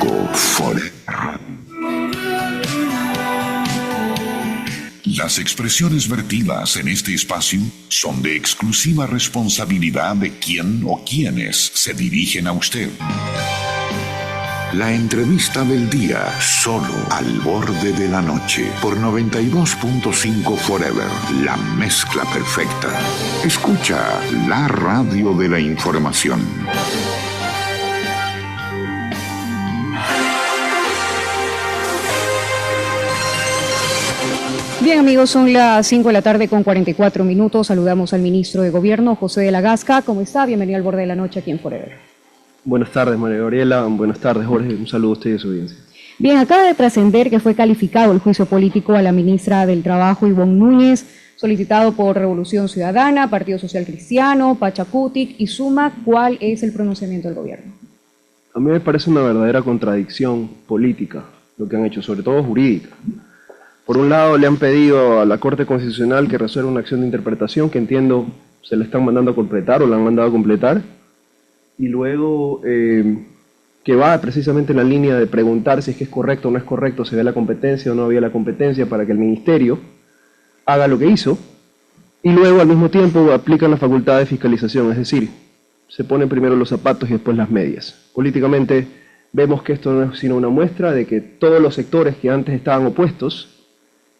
Forever. Las expresiones vertidas en este espacio son de exclusiva responsabilidad de quien o quienes se dirigen a usted. La entrevista del día, solo al borde de la noche, por 92.5 Forever, la mezcla perfecta. Escucha la radio de la información. Bien, amigos, son las 5 de la tarde con 44 minutos. Saludamos al ministro de Gobierno, José de la Gasca. ¿Cómo está? Bienvenido al borde de la noche aquí en Forever. Buenas tardes, María Gabriela. Buenas tardes, Jorge. Un saludo a usted y a su audiencia. Bien, acaba de trascender que fue calificado el juicio político a la ministra del Trabajo, Ivonne Núñez, solicitado por Revolución Ciudadana, Partido Social Cristiano, Pachacutic y Suma. ¿Cuál es el pronunciamiento del gobierno? A mí me parece una verdadera contradicción política lo que han hecho, sobre todo jurídica. Por un lado, le han pedido a la Corte Constitucional que resuelva una acción de interpretación que entiendo se le están mandando a completar o la han mandado a completar, y luego que va precisamente en la línea de preguntar si es que es correcto o no es correcto, si había la competencia o no había la competencia para que el Ministerio haga lo que hizo, y luego al mismo tiempo aplican la facultad de fiscalización, es decir, se ponen primero los zapatos y después las medias. Políticamente vemos que esto no es sino una muestra de que todos los sectores que antes estaban opuestos,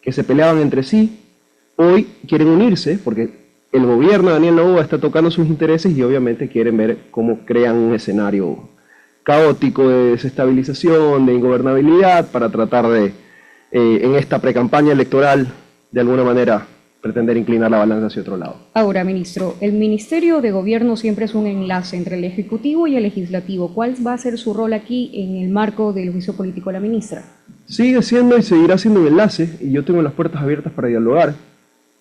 que se peleaban entre sí, hoy quieren unirse porque el gobierno de Daniel Noboa está tocando sus intereses y obviamente quieren ver cómo crean un escenario caótico de desestabilización, de ingobernabilidad, para tratar de, en esta precampaña electoral, de alguna manera, pretender inclinar la balanza hacia otro lado. Ahora, ministro, el Ministerio de Gobierno siempre es un enlace entre el Ejecutivo y el Legislativo. ¿Cuál va a ser su rol aquí en el marco del juicio político de la ministra? Sigue siendo y seguirá siendo un enlace, y yo tengo las puertas abiertas para dialogar,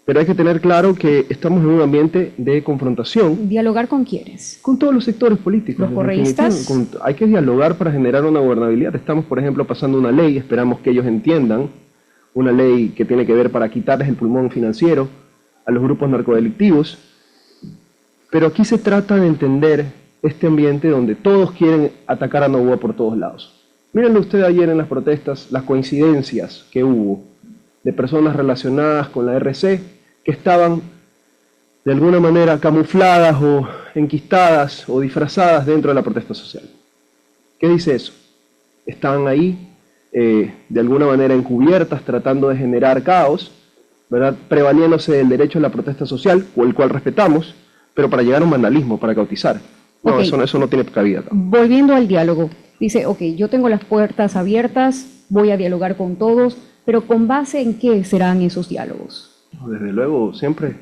pero hay que tener claro que estamos en un ambiente de confrontación. ¿Dialogar con quiénes? Con todos los sectores políticos. ¿Los correístas? Hay que dialogar para generar una gobernabilidad. Estamos, por ejemplo, pasando una ley, esperamos que ellos entiendan, una ley que tiene que ver para quitarles el pulmón financiero a los grupos narcodelictivos, pero aquí se trata de entender este ambiente donde todos quieren atacar a Noboa por todos lados. Mírenlo usted ayer en las protestas, las coincidencias que hubo de personas relacionadas con la RC que estaban de alguna manera camufladas o enquistadas o disfrazadas dentro de la protesta social. ¿Qué dice eso? Estaban ahí de alguna manera encubiertas, tratando de generar caos, ¿verdad? Prevaliéndose del derecho a la protesta social, o el cual respetamos, pero para llegar a un vandalismo, para cautizar. No, okay. Eso no tiene cabida acá. Volviendo al diálogo, dice, ok, yo tengo las puertas abiertas, voy a dialogar con todos, pero ¿con base en qué serán esos diálogos? Desde luego, siempre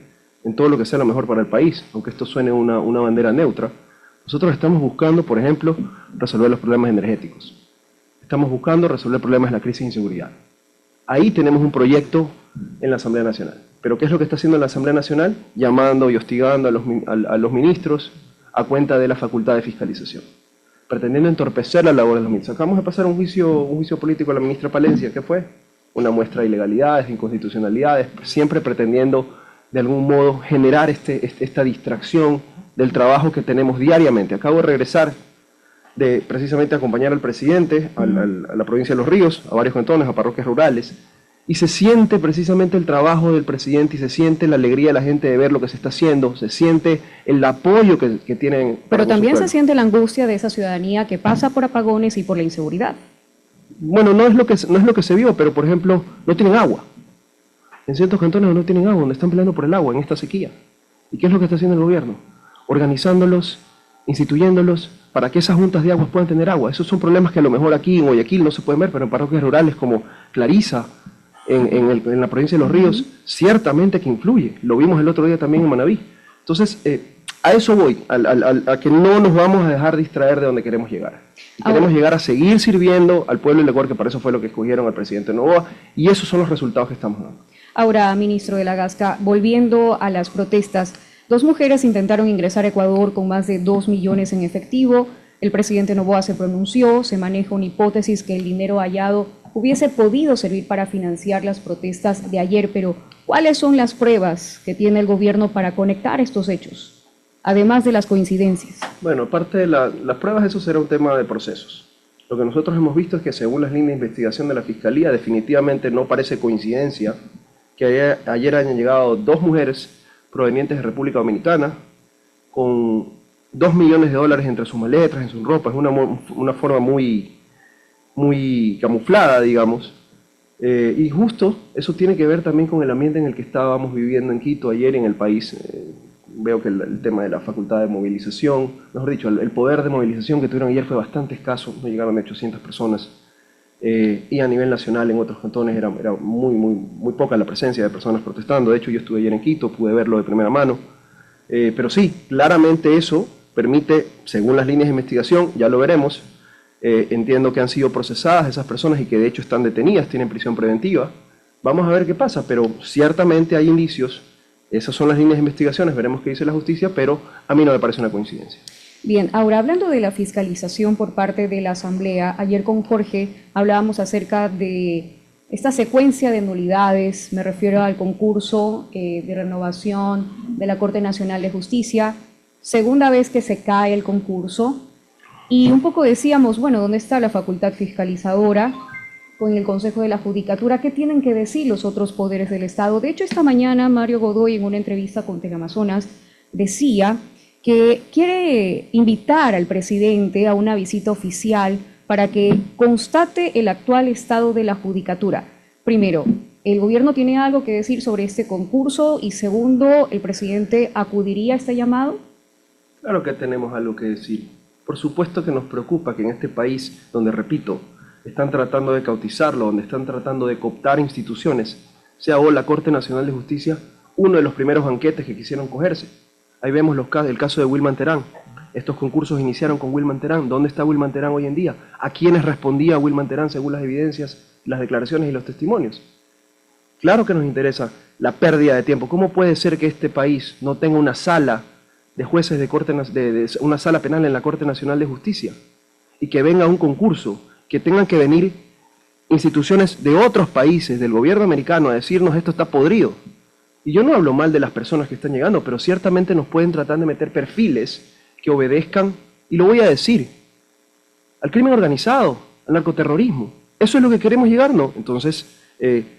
en todo lo que sea lo mejor para el país, aunque esto suene una bandera neutra. Nosotros estamos buscando, por ejemplo, resolver los problemas energéticos. Estamos buscando resolver problemas de la crisis de inseguridad. Ahí tenemos un proyecto en la Asamblea Nacional. ¿Pero qué es lo que está haciendo la Asamblea Nacional? Llamando y hostigando a los ministros a cuenta de la facultad de fiscalización, pretendiendo entorpecer la labor de los ministros. Acabamos de pasar un juicio político a la ministra Palencia. ¿Qué fue? Una muestra de ilegalidades, de inconstitucionalidades, siempre pretendiendo de algún modo generar esta distracción del trabajo que tenemos diariamente. Acabo de regresar de precisamente acompañar al presidente a la provincia de Los Ríos, a varios cantones, a parroquias rurales, y se siente precisamente el trabajo del presidente y se siente la alegría de la gente de ver lo que se está haciendo, se siente el apoyo que tienen. Pero también se siente la angustia de esa ciudadanía que pasa por apagones y por la inseguridad. Bueno, no es lo que se vio, pero por ejemplo, no tienen agua. En ciertos cantones no tienen agua, donde están peleando por el agua en esta sequía. ¿Y qué es lo que está haciendo el gobierno? Organizándolos, instituyéndolos, para que esas juntas de aguas puedan tener agua. Esos son problemas que a lo mejor aquí en Guayaquil no se pueden ver, pero en parroquias rurales como Clariza, en la provincia de Los Ríos, ciertamente que influye. Lo vimos el otro día también en Manabí. Entonces, a eso voy, a que no nos vamos a dejar distraer de donde queremos llegar. Queremos llegar a seguir sirviendo al pueblo del Ecuador, que para eso fue lo que escogieron al presidente Noboa, y esos son los resultados que estamos dando. Ahora, ministro de la Gasca, volviendo a las protestas, 2 mujeres intentaron ingresar a Ecuador con más de 2 millones en efectivo. El presidente Noboa se pronunció, se maneja una hipótesis que el dinero hallado hubiese podido servir para financiar las protestas de ayer, pero ¿cuáles son las pruebas que tiene el gobierno para conectar estos hechos, además de las coincidencias? Bueno, aparte de las pruebas, eso será un tema de procesos. Lo que nosotros hemos visto es que según las líneas de investigación de la Fiscalía, definitivamente no parece coincidencia que ayer hayan llegado 2 mujeres provenientes de República Dominicana con $2 millones entre sus maletas, en sus ropas. Es una forma muy camuflada, digamos. Y justo eso tiene que ver también con el ambiente en el que estábamos viviendo en Quito ayer en el país. Veo que el tema de la facultad de movilización, mejor dicho, el poder de movilización que tuvieron ayer fue bastante escaso, no llegaron a 800 personas. Y a nivel nacional en otros cantones era muy poca la presencia de personas protestando. De hecho, yo estuve ayer en Quito, pude verlo de primera mano. Pero sí, claramente eso permite, según las líneas de investigación, ya lo veremos, entiendo que han sido procesadas esas personas y que de hecho están detenidas, tienen prisión preventiva. Vamos a ver qué pasa, pero ciertamente hay indicios. Esas son las líneas de investigaciones, veremos qué dice la justicia, pero a mí no me parece una coincidencia. Bien, ahora hablando de la fiscalización por parte de la Asamblea, ayer con Jorge hablábamos acerca de esta secuencia de nulidades, me refiero al concurso de renovación de la Corte Nacional de Justicia, segunda vez que se cae el concurso, y un poco decíamos, bueno, ¿dónde está la facultad fiscalizadora con el Consejo de la Judicatura? ¿Qué tienen que decir los otros poderes del Estado? De hecho, esta mañana Mario Godoy, en una entrevista con Teleamazonas, decía que quiere invitar al presidente a una visita oficial para que constate el actual estado de la Judicatura. Primero, ¿el gobierno tiene algo que decir sobre este concurso? Y segundo, ¿el presidente acudiría a este llamado? Claro que tenemos algo que decir. Por supuesto que nos preocupa que en este país, donde, repito, están tratando de cautizarlo, donde están tratando de cooptar instituciones, sea o la Corte Nacional de Justicia uno de los primeros banquetes que quisieron cogerse. Ahí vemos el caso de Wilman Terán. Estos concursos iniciaron con Wilman Terán. ¿Dónde está Wilman Terán hoy en día? ¿A quiénes respondía Wilman Terán según las evidencias, las declaraciones y los testimonios? Claro que nos interesa la pérdida de tiempo. ¿Cómo puede ser que este país no tenga una sala de jueces de una sala penal en la Corte Nacional de Justicia? Y que venga un concurso, que tengan que venir instituciones de otros países, del gobierno americano, a decirnos esto está podrido. Y yo no hablo mal de las personas que están llegando, pero ciertamente nos pueden tratar de meter perfiles que obedezcan, y lo voy a decir, al crimen organizado, al narcoterrorismo. ¿Eso es lo que queremos llegar? No. Entonces,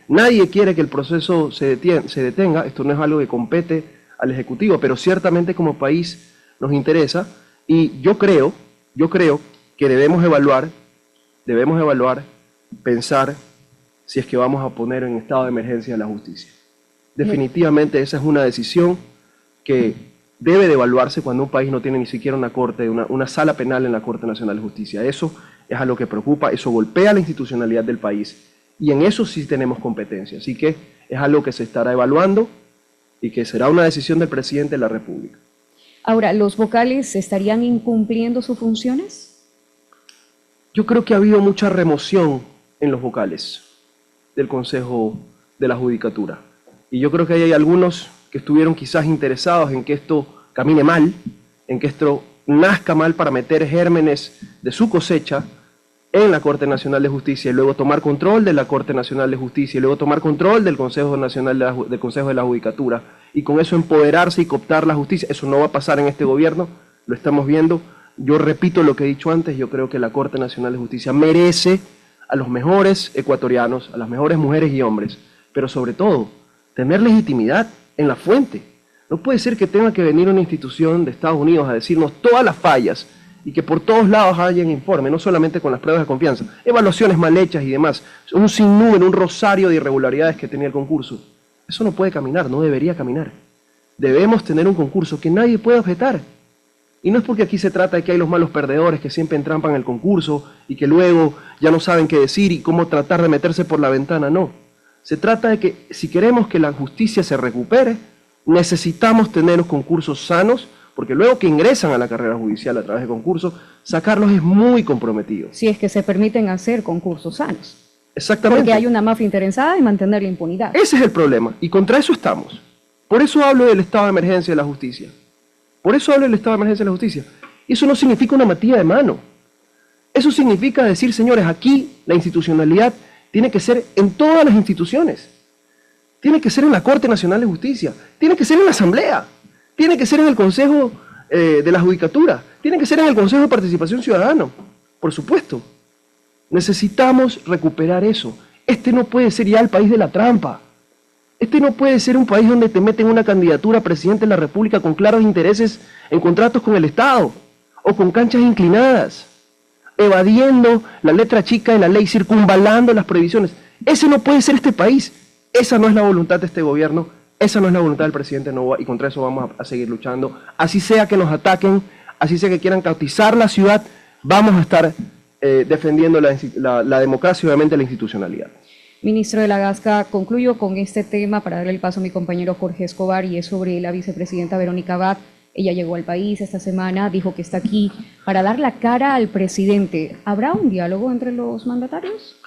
nadie quiere que el proceso se detenga. Esto no es algo que compete al Ejecutivo, pero ciertamente como país nos interesa, y yo creo que debemos evaluar, pensar si es que vamos a poner en estado de emergencia la justicia. Definitivamente esa es una decisión que debe de evaluarse cuando un país no tiene ni siquiera una corte, una sala penal en la Corte Nacional de Justicia. Eso es algo que preocupa, eso golpea la institucionalidad del país, y en eso sí tenemos competencia. Así que es algo que se estará evaluando y que será una decisión del presidente de la República. Ahora, ¿los vocales estarían incumpliendo sus funciones? Yo creo que ha habido mucha remoción en los vocales del Consejo de la Judicatura. Y yo creo que hay algunos que estuvieron quizás interesados en que esto camine mal, en que esto nazca mal para meter gérmenes de su cosecha en la Corte Nacional de Justicia y luego tomar control de la Corte Nacional de Justicia y luego tomar control del Consejo Nacional del Consejo de la Judicatura y con eso empoderarse y cooptar la justicia. Eso no va a pasar en este gobierno, lo estamos viendo. Yo repito lo que he dicho antes, yo creo que la Corte Nacional de Justicia merece a los mejores ecuatorianos, a las mejores mujeres y hombres, pero sobre todo tener legitimidad en la fuente. No puede ser que tenga que venir una institución de Estados Unidos a decirnos todas las fallas y que por todos lados haya un informe, no solamente con las pruebas de confianza, evaluaciones mal hechas y demás, un sinnúmero, un rosario de irregularidades que tenía el concurso. Eso no puede caminar, no debería caminar. Debemos tener un concurso que nadie pueda objetar. Y no es porque aquí se trata de que hay los malos perdedores que siempre entrampan el concurso y que luego ya no saben qué decir y cómo tratar de meterse por la ventana, no. Se trata de que si queremos que la justicia se recupere, necesitamos tener concursos sanos, porque luego que ingresan a la carrera judicial a través de concursos, sacarlos es muy comprometido. Si es que se permiten hacer concursos sanos. Exactamente. Porque hay una mafia interesada en mantener la impunidad. Ese es el problema, y contra eso estamos. Por eso hablo del estado de emergencia de la justicia. Por eso hablo del estado de emergencia de la justicia. Eso no significa una metida de mano. Eso significa decir, señores, aquí la institucionalidad tiene que ser en todas las instituciones. Tiene que ser en la Corte Nacional de Justicia. Tiene que ser en la Asamblea. Tiene que ser en el Consejo de la Judicatura. Tiene que ser en el Consejo de Participación Ciudadana. Por supuesto. Necesitamos recuperar eso. Este no puede ser ya el país de la trampa. Este no puede ser un país donde te meten una candidatura a presidente de la República con claros intereses en contratos con el Estado o con canchas inclinadas, evadiendo la letra chica de la ley, circunvalando las prohibiciones. Ese no puede ser este país. Esa no es la voluntad de este gobierno, esa no es la voluntad del presidente Noboa, y contra eso vamos a seguir luchando. Así sea que nos ataquen, así sea que quieran cautizar la ciudad, vamos a estar defendiendo la democracia y obviamente la institucionalidad. Ministro de la Gasca, concluyo con este tema para darle el paso a mi compañero Jorge Escobar, y es sobre la vicepresidenta Verónica Abad. Ella llegó al país esta semana, dijo que está aquí para dar la cara al presidente. ¿Habrá un diálogo entre los mandatarios?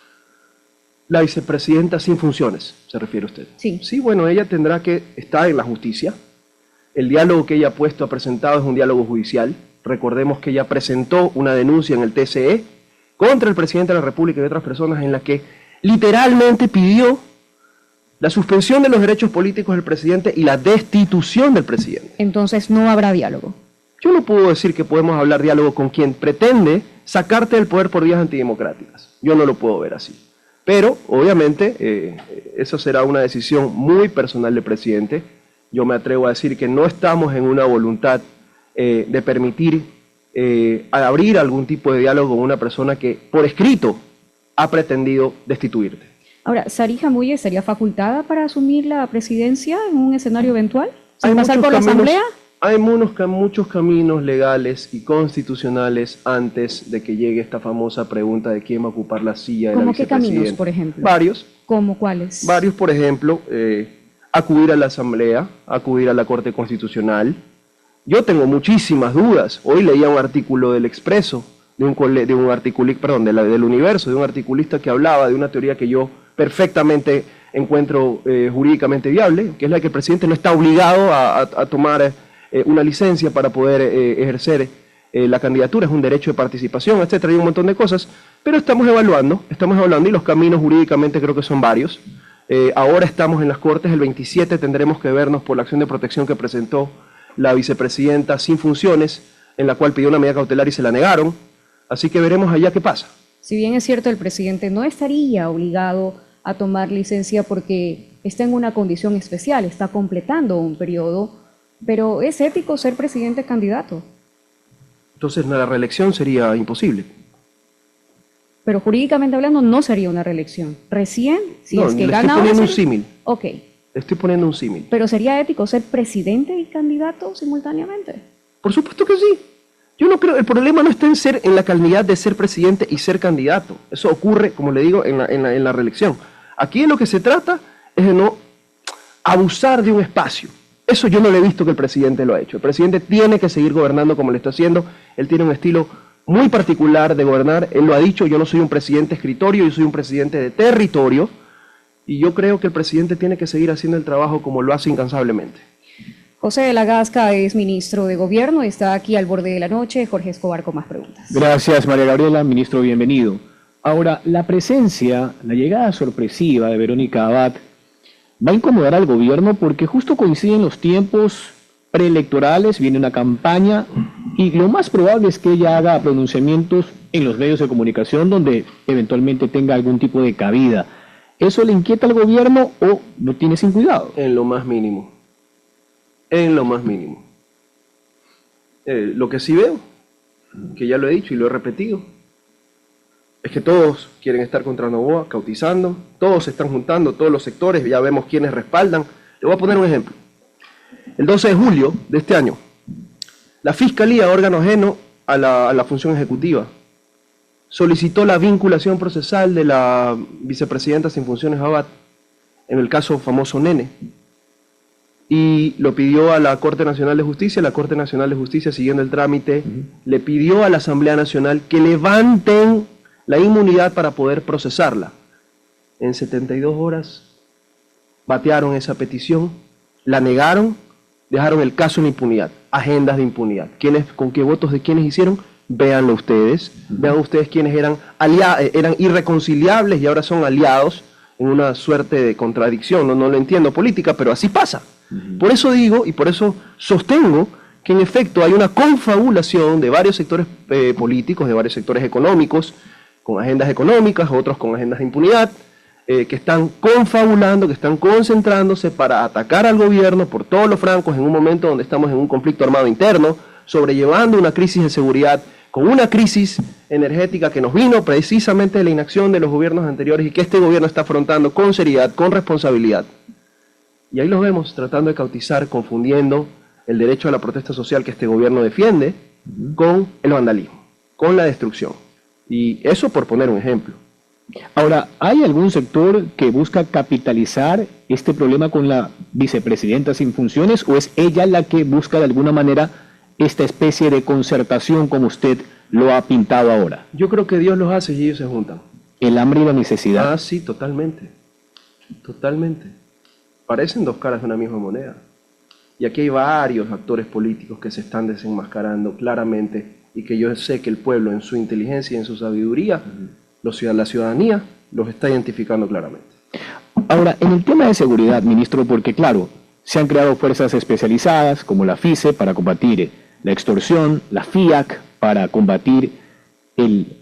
La vicepresidenta sin funciones, ¿se refiere usted? Sí. Sí, bueno, ella tendrá que estar en la justicia. El diálogo que ella ha presentado es un diálogo judicial. Recordemos que ella presentó una denuncia en el TCE contra el presidente de la República y otras personas en la que literalmente pidió la suspensión de los derechos políticos del presidente y la destitución del presidente. Entonces no habrá diálogo. Yo no puedo decir que podemos hablar diálogo con quien pretende sacarte del poder por vías antidemocráticas. Yo no lo puedo ver así. Pero, obviamente, eso será una decisión muy personal del presidente. Yo me atrevo a decir que no estamos en una voluntad de permitir abrir algún tipo de diálogo con una persona que, por escrito, ha pretendido destituirte. Ahora, ¿Sari Jamuye estaría facultada para asumir la presidencia en un escenario eventual? ¿Sin pasar por la Asamblea? Hay muchos caminos legales y constitucionales antes de que llegue esta famosa pregunta de quién va a ocupar la silla de la vicepresidenta. ¿Cómo qué caminos, por ejemplo? Varios. ¿Cómo cuáles? Varios, por ejemplo, acudir a la Asamblea, acudir a la Corte Constitucional. Yo tengo muchísimas dudas. Hoy leía un artículo del Expreso, del Universo, de un articulista que hablaba de una teoría que yo perfectamente encuentro jurídicamente viable, que es la que el presidente no está obligado a tomar una licencia para poder ejercer la candidatura, es un derecho de participación, etcétera, y un montón de cosas, pero estamos evaluando y los caminos jurídicamente creo que son varios. Ahora estamos en las Cortes, el 27 tendremos que vernos por la acción de protección que presentó la vicepresidenta sin funciones, en la cual pidió una medida cautelar y se la negaron, así que veremos allá qué pasa. Si bien es cierto, el presidente no estaría obligado a tomar licencia porque está en una condición especial, está completando un periodo, pero es ético ser presidente candidato. Entonces la reelección sería imposible. Pero jurídicamente hablando no sería una reelección. Recién, si no, es que le gana estoy poniendo ahora, un símil. Ok. Estoy poniendo un símil. Pero sería ético ser presidente y candidato simultáneamente. Por supuesto que sí. Yo no creo, el problema no está en la calidad de ser presidente y ser candidato. Eso ocurre, como le digo, en la reelección. Aquí de lo que se trata es de no abusar de un espacio. Eso yo no le he visto que el presidente lo ha hecho. El presidente tiene que seguir gobernando como lo está haciendo. Él tiene un estilo muy particular de gobernar. Él lo ha dicho, yo no soy un presidente escritorio, yo soy un presidente de territorio. Y yo creo que el presidente tiene que seguir haciendo el trabajo como lo hace incansablemente. José de la Gasca es ministro de Gobierno, está aquí al borde de la noche. Jorge Escobar con más preguntas. Gracias, María Gabriela. Ministro, bienvenido. Ahora, la llegada sorpresiva de Verónica Abad va a incomodar al gobierno porque justo coinciden los tiempos preelectorales, viene una campaña y lo más probable es que ella haga pronunciamientos en los medios de comunicación donde eventualmente tenga algún tipo de cabida. ¿Eso le inquieta al gobierno o lo tiene sin cuidado? En lo más mínimo. En lo más mínimo. Lo que sí veo, que ya lo he dicho y lo he repetido, es que todos quieren estar contra Noboa, cautizando, todos se están juntando, todos los sectores, ya vemos quiénes respaldan. Le voy a poner un ejemplo. El 12 de julio de este año, la Fiscalía, órgano ajeno a la función ejecutiva, solicitó la vinculación procesal de la vicepresidenta sin funciones Abad, en el caso famoso Nene, y lo pidió a la Corte Nacional de Justicia. La Corte Nacional de Justicia, siguiendo el trámite, le pidió a la Asamblea Nacional que levanten la inmunidad para poder procesarla. En 72 horas batearon esa petición, la negaron, dejaron el caso en impunidad, agendas de impunidad. ¿Con qué votos de quiénes hicieron? Véanlo ustedes, vean ustedes quiénes eran irreconciliables y ahora son aliados en una suerte de contradicción. No lo entiendo política, pero así pasa. Por eso digo y por eso sostengo que en efecto hay una confabulación de varios sectores políticos, de varios sectores económicos, con agendas económicas, otros con agendas de impunidad, que están confabulando, que están concentrándose para atacar al gobierno por todos los francos en un momento donde estamos en un conflicto armado interno, sobrellevando una crisis de seguridad, con una crisis energética que nos vino precisamente de la inacción de los gobiernos anteriores y que este gobierno está afrontando con seriedad, con responsabilidad. Y ahí los vemos tratando de cautizar, confundiendo el derecho a la protesta social que este gobierno defiende con el vandalismo, con la destrucción. Y eso por poner un ejemplo. Ahora, ¿hay algún sector que busca capitalizar este problema con la vicepresidenta sin funciones o es ella la que busca de alguna manera esta especie de concertación como usted lo ha pintado ahora? Yo creo que Dios los hace y ellos se juntan. El hambre y la necesidad. Ah, sí, totalmente. Totalmente. Parecen dos caras de una misma moneda. Y aquí hay varios actores políticos que se están desenmascarando claramente y que yo sé que el pueblo en su inteligencia y en su sabiduría, la ciudadanía, los está identificando claramente. Ahora, en el tema de seguridad, ministro, porque claro, se han creado fuerzas especializadas como la FICE para combatir la extorsión, la FIAC para combatir el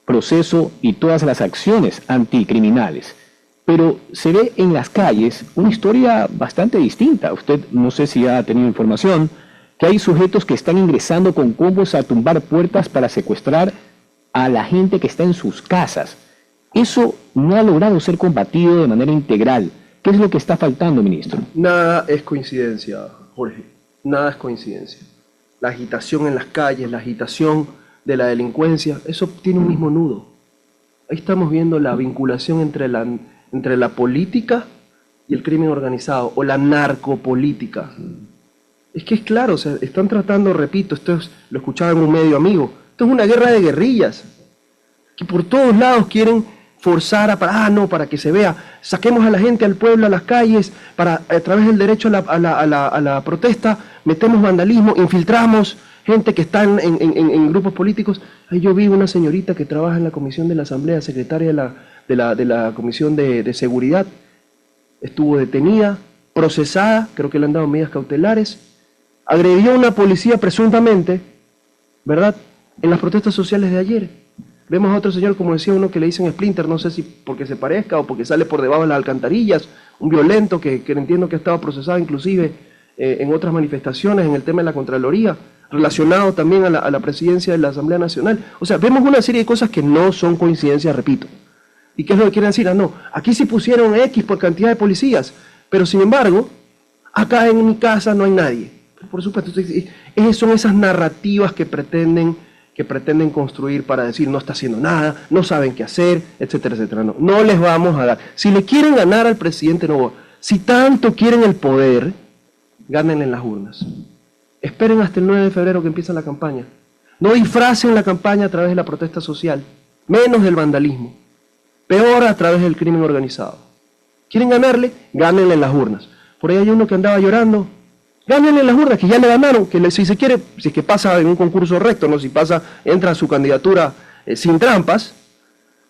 proceso y todas las acciones anticriminales. Pero se ve en las calles una historia bastante distinta. Usted no sé si ha tenido información que hay sujetos que están ingresando con combos a tumbar puertas para secuestrar a la gente que está en sus casas. Eso no ha logrado ser combatido de manera integral. ¿Qué es lo que está faltando, ministro? Nada es coincidencia, Jorge. Nada es coincidencia. La agitación en las calles, la agitación de la delincuencia, eso tiene un mismo nudo. Ahí estamos viendo la vinculación entre la política y el crimen organizado, o la narcopolítica. Es que es claro, o sea, están tratando, repito, lo escuchaba en un medio amigo, esto es una guerra de guerrillas, que por todos lados quieren forzar para que se vea, saquemos a la gente al pueblo, a las calles, a través del derecho a la protesta, metemos vandalismo, infiltramos gente que está en grupos políticos. Ahí yo vi una señorita que trabaja en la comisión de la Asamblea, secretaria de la Comisión de Seguridad, estuvo detenida, procesada, creo que le han dado medidas cautelares, agredió a una policía presuntamente, ¿verdad?, en las protestas sociales de ayer. Vemos a otro señor, como decía uno, que le dicen Splinter, no sé si porque se parezca o porque sale por debajo de las alcantarillas, un violento que entiendo que ha estado procesado inclusive en otras manifestaciones, en el tema de la Contraloría, relacionado también a la presidencia de la Asamblea Nacional. O sea, vemos una serie de cosas que no son coincidencias, repito. ¿Y qué es lo que quieren decir? Ah, no, aquí sí pusieron X por cantidad de policías, pero sin embargo, acá en mi casa no hay nadie. Por supuesto, son esas narrativas que pretenden construir para decir no está haciendo nada, no saben qué hacer, etcétera, etcétera. No les vamos a dar. Si le quieren ganar al presidente Noboa, si tanto quieren el poder, gánenle en las urnas. Esperen hasta el 9 de febrero que empieza la campaña. No disfracen la campaña a través de la protesta social, menos del vandalismo, peor a través del crimen organizado. ¿Quieren ganarle? Gánenle en las urnas. Por ahí hay uno que andaba llorando. Gánenle en las urnas, que ya le ganaron, que si se quiere, si es que pasa en un concurso recto, no si pasa, entra a su candidatura sin trampas,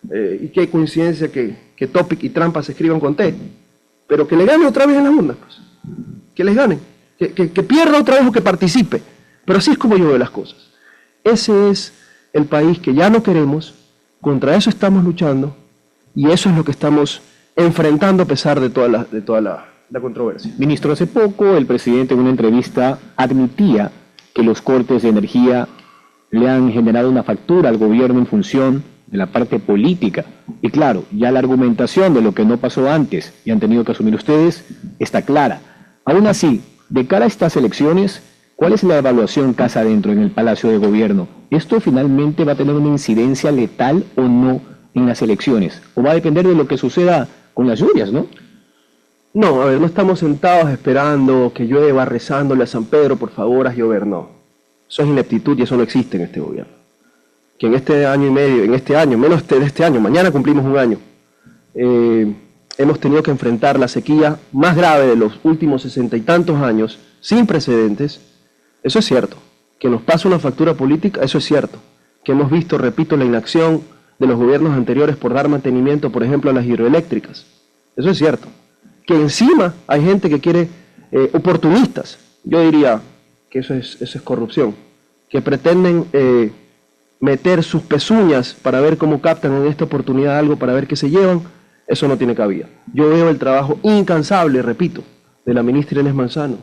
y qué coincidencia que Topic y trampas se escriban con T, pero que le gane otra vez en las urnas, pues. Que les ganen, que pierda otra vez o que participe, pero así es como yo veo las cosas. Ese es el país que ya no queremos, contra eso estamos luchando, y eso es lo que estamos enfrentando a pesar de toda la controversia. Ministro, hace poco el presidente en una entrevista admitía que los cortes de energía le han generado una factura al gobierno en función de la parte política. Y claro, ya la argumentación de lo que no pasó antes y han tenido que asumir ustedes está clara. Aún así, de cara a estas elecciones, ¿cuál es la evaluación casa adentro en el Palacio de Gobierno? ¿Esto finalmente va a tener una incidencia letal o no en las elecciones? ¿O va a depender de lo que suceda con las lluvias, no? No, a ver, no estamos sentados esperando que llueva, rezándole a San Pedro, por favor, haz llover, no. Eso es ineptitud y eso no existe en este gobierno. Que en este año y medio, menos de este año, mañana cumplimos un año, hemos tenido que enfrentar la sequía más grave de los últimos 60 y tantos años, sin precedentes. Eso es cierto. Que nos pasa una factura política, eso es cierto. Que hemos visto, repito, la inacción de los gobiernos anteriores por dar mantenimiento, por ejemplo, a las hidroeléctricas. Eso es cierto. Que encima hay gente que quiere, oportunistas, yo diría que eso es corrupción, que pretenden meter sus pezuñas para ver cómo captan en esta oportunidad algo, para ver qué se llevan, eso no tiene cabida. Yo veo el trabajo incansable, repito, de la ministra Inés Manzano.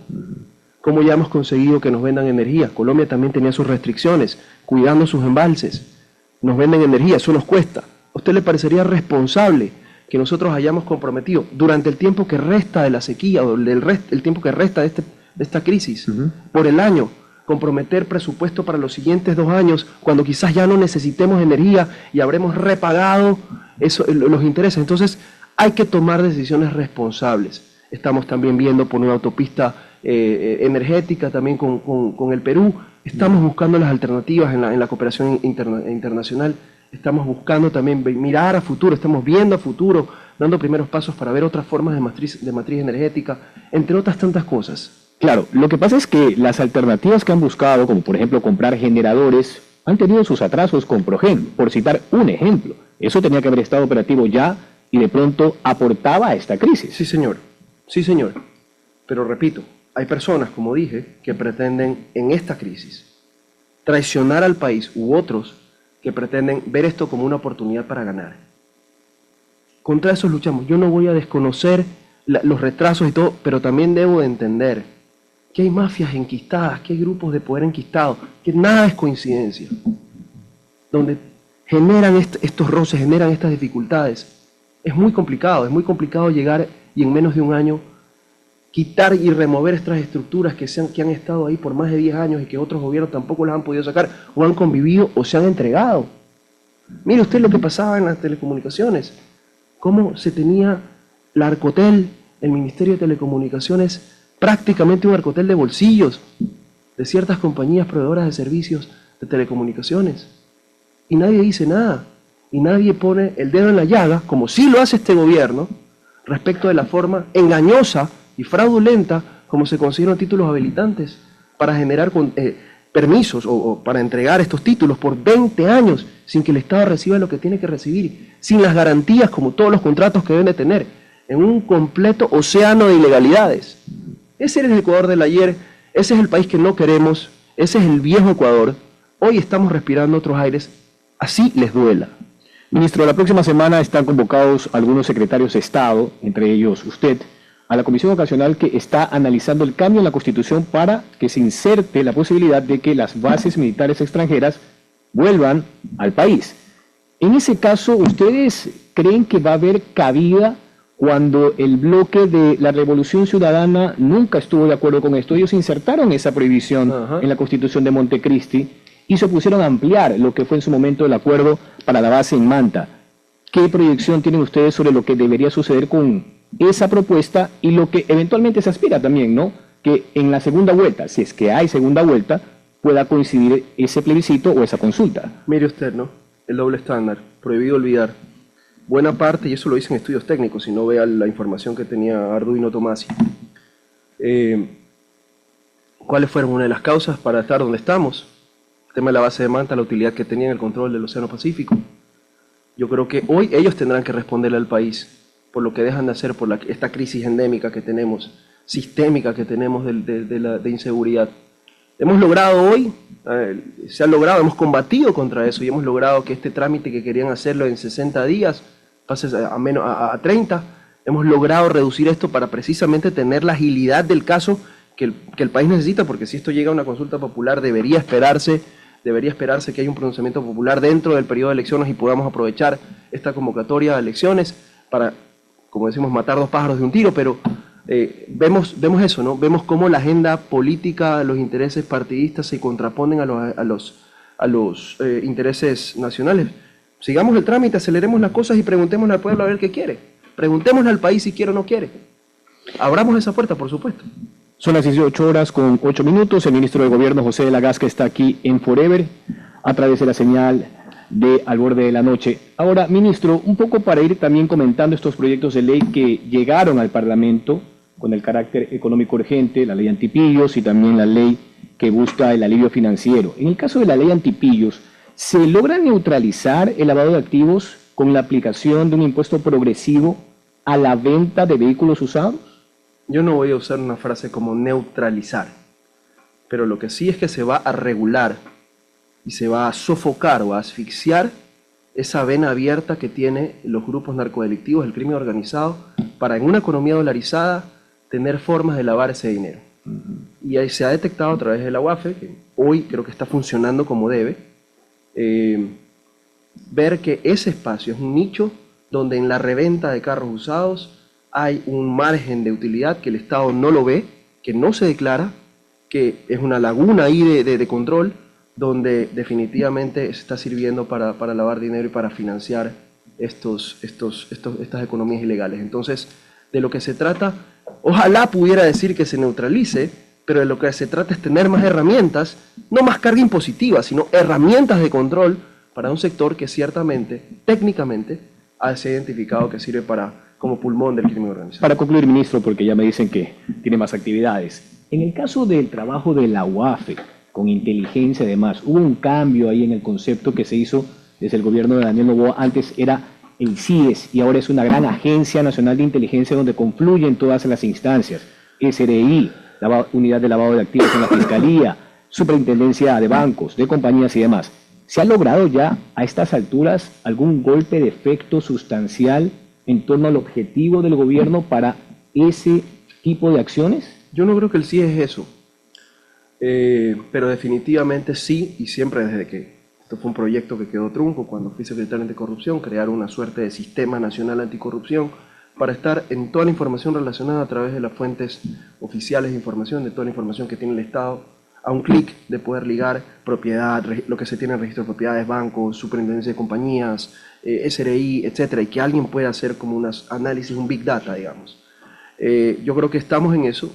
Cómo ya hemos conseguido que nos vendan energía. Colombia también tenía sus restricciones, cuidando sus embalses. Nos venden energía, eso nos cuesta. ¿A usted le parecería responsable que nosotros hayamos comprometido durante el tiempo que resta de la sequía o el tiempo que resta de esta crisis, por el año, comprometer presupuesto para los siguientes 2 años, cuando quizás ya no necesitemos energía y habremos repagado los intereses? Entonces, hay que tomar decisiones responsables. Estamos también viendo por una autopista energética también con el Perú. Estamos buscando las alternativas en la cooperación internacional. Estamos buscando también mirar a futuro, estamos viendo a futuro, dando primeros pasos para ver otras formas de matriz energética, entre otras tantas cosas. Claro, lo que pasa es que las alternativas que han buscado, como por ejemplo comprar generadores, han tenido sus atrasos con Progen, por citar un ejemplo. Eso tenía que haber estado operativo ya y de pronto aportaba a esta crisis. Sí, señor. Sí, señor. Pero repito, hay personas, como dije, que pretenden en esta crisis traicionar al país, u otros que pretenden ver esto como una oportunidad para ganar. Contra eso luchamos. Yo no voy a desconocer los retrasos y todo, pero también debo de entender que hay mafias enquistadas, que hay grupos de poder enquistados, que nada es coincidencia, donde generan estos roces, generan estas dificultades. Es muy complicado llegar y en menos de un año quitar y remover estas estructuras que han estado ahí por más de 10 años y que otros gobiernos tampoco las han podido sacar, o han convivido o se han entregado. Mire usted lo que pasaba en las telecomunicaciones, cómo se tenía la Arcotel, el Ministerio de Telecomunicaciones, prácticamente un Arcotel de bolsillos de ciertas compañías proveedoras de servicios de telecomunicaciones. Y nadie dice nada, y nadie pone el dedo en la llaga, como sí lo hace este gobierno, respecto de la forma engañosa y fraudulenta como se consiguieron títulos habilitantes para generar permisos o para entregar estos títulos por 20 años sin que el Estado reciba lo que tiene que recibir, sin las garantías como todos los contratos que deben de tener, en un completo océano de ilegalidades. Ese es el Ecuador del ayer, ese es el país que no queremos, ese es el viejo Ecuador. Hoy estamos respirando otros aires, así les duela. Ministro, la próxima semana están convocados algunos secretarios de Estado, entre ellos usted, a la Comisión Ocasional que está analizando el cambio en la Constitución para que se inserte la posibilidad de que las bases militares extranjeras vuelvan al país. En ese caso, ¿ustedes creen que va a haber cabida cuando el bloque de la Revolución Ciudadana nunca estuvo de acuerdo con esto? Ellos insertaron esa prohibición en la Constitución de Montecristi y se opusieron a ampliar lo que fue en su momento el acuerdo para la base en Manta. ¿Qué proyección tienen ustedes sobre lo que debería suceder con esa propuesta y lo que eventualmente se aspira también, ¿no? Que en la segunda vuelta, si es que hay segunda vuelta, pueda coincidir ese plebiscito o esa consulta? Mire usted, ¿no? El doble estándar, prohibido olvidar. Buena parte, y eso lo dicen estudios técnicos, si no vea la información que tenía Arduino Tomasi. ¿Cuáles fueron una de las causas para estar donde estamos? El tema de la base de Manta, la utilidad que tenía en el control del Océano Pacífico. Yo creo que hoy ellos tendrán que responderle al país por lo que dejan de hacer, por esta crisis endémica que tenemos, sistémica que tenemos de inseguridad. Hemos logrado hoy, se ha logrado, hemos combatido contra eso y hemos logrado que este trámite que querían hacerlo en 60 días pase a 30. Hemos logrado reducir esto para precisamente tener la agilidad del caso que el país necesita, porque si esto llega a una consulta popular debería esperarse que haya un pronunciamiento popular dentro del periodo de elecciones y podamos aprovechar esta convocatoria de elecciones para, como decimos, matar 2 pájaros de un tiro, pero vemos eso, ¿no? Vemos cómo la agenda política, los intereses partidistas se contraponen a los intereses nacionales. Sigamos el trámite, aceleremos las cosas y preguntémosle al pueblo a ver qué quiere. Preguntémosle al país si quiere o no quiere. Abramos esa puerta, por supuesto. Son las 18:08. El ministro de Gobierno, José de la Gasca, está aquí en Forever a través de la señal de Al Borde de la Noche. Ahora, ministro, un poco para ir también comentando estos proyectos de ley que llegaron al Parlamento con el carácter económico urgente, la ley antipillos y también la ley que busca el alivio financiero. En el caso de la ley antipillos, ¿se logra neutralizar el lavado de activos con la aplicación de un impuesto progresivo a la venta de vehículos usados? Yo no voy a usar una frase como neutralizar, pero lo que sí es que se va a regular y se va a sofocar o a asfixiar esa vena abierta que tienen los grupos narcodelictivos, el crimen organizado, para en una economía dolarizada tener formas de lavar ese dinero. Y ahí se ha detectado a través de la UAFE, que hoy creo que está funcionando como debe, ver que ese espacio es un nicho donde en la reventa de carros usados hay un margen de utilidad que el Estado no lo ve, que no se declara, que es una laguna ahí de control, donde definitivamente se está sirviendo para lavar dinero y para financiar estas economías ilegales. Entonces, de lo que se trata, ojalá pudiera decir que se neutralice, pero de lo que se trata es tener más herramientas, no más carga impositiva, sino herramientas de control para un sector que ciertamente, técnicamente, se ha identificado que sirve como pulmón del crimen organizado. Para concluir, ministro, porque ya me dicen que tiene más actividades. En el caso del trabajo de la UAFE, con inteligencia y demás, hubo un cambio ahí en el concepto que se hizo desde el gobierno de Daniel Noboa. Antes era el CIES y ahora es una gran agencia nacional de inteligencia donde confluyen todas las instancias. SRI, la unidad de lavado de activos en la Fiscalía, Superintendencia de bancos, de compañías y demás. ¿Se ha logrado ya a estas alturas algún golpe de efecto sustancial en torno al objetivo del gobierno para ese tipo de acciones? Yo no creo que el CIES es eso, pero definitivamente sí, y siempre desde que esto fue un proyecto que quedó trunco cuando fui secretario anticorrupción, crear una suerte de sistema nacional anticorrupción para estar en toda la información relacionada a través de las fuentes oficiales de información, de toda la información que tiene el Estado, a un clic de poder ligar propiedad, lo que se tiene en registro de propiedades, bancos, superintendencia de compañías, SRI, etcétera, y que alguien pueda hacer como un análisis, un big data, digamos. Yo creo que estamos en eso.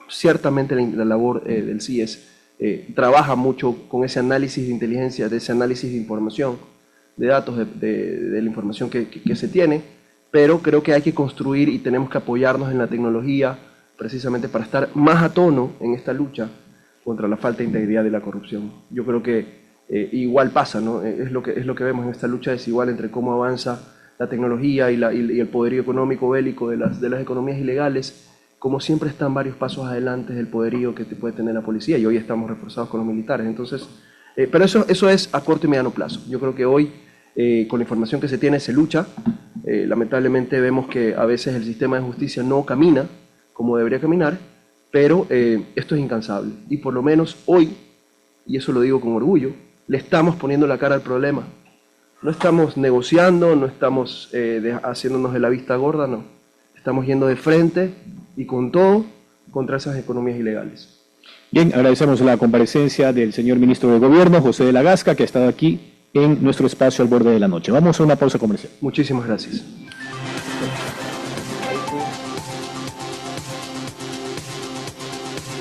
Ciertamente la labor del CIES trabaja mucho con ese análisis de inteligencia, de ese análisis de información, de datos, de la información que se tiene, pero creo que hay que construir y tenemos que apoyarnos en la tecnología precisamente para estar más a tono en esta lucha contra la falta de integridad y la corrupción. Yo creo que igual pasa, ¿no? Es lo que vemos en esta lucha desigual entre cómo avanza la tecnología y el poderío económico bélico de las economías ilegales, como siempre están varios pasos adelante del poderío que puede tener la policía, y hoy estamos reforzados con los militares. Entonces, pero eso es a corto y mediano plazo. Yo creo que hoy, con la información que se tiene, se lucha. Lamentablemente vemos que a veces el sistema de justicia no camina como debería caminar, pero esto es incansable. Y por lo menos hoy, y eso lo digo con orgullo, le estamos poniendo la cara al problema. No estamos negociando, no estamos haciéndonos de la vista gorda, no. Estamos yendo de frente y con todo contra esas economías ilegales. Bien, agradecemos la comparecencia del señor ministro de Gobierno, José de la Gasca, que ha estado aquí en nuestro espacio al borde de la noche. Vamos a una pausa comercial. Muchísimas gracias.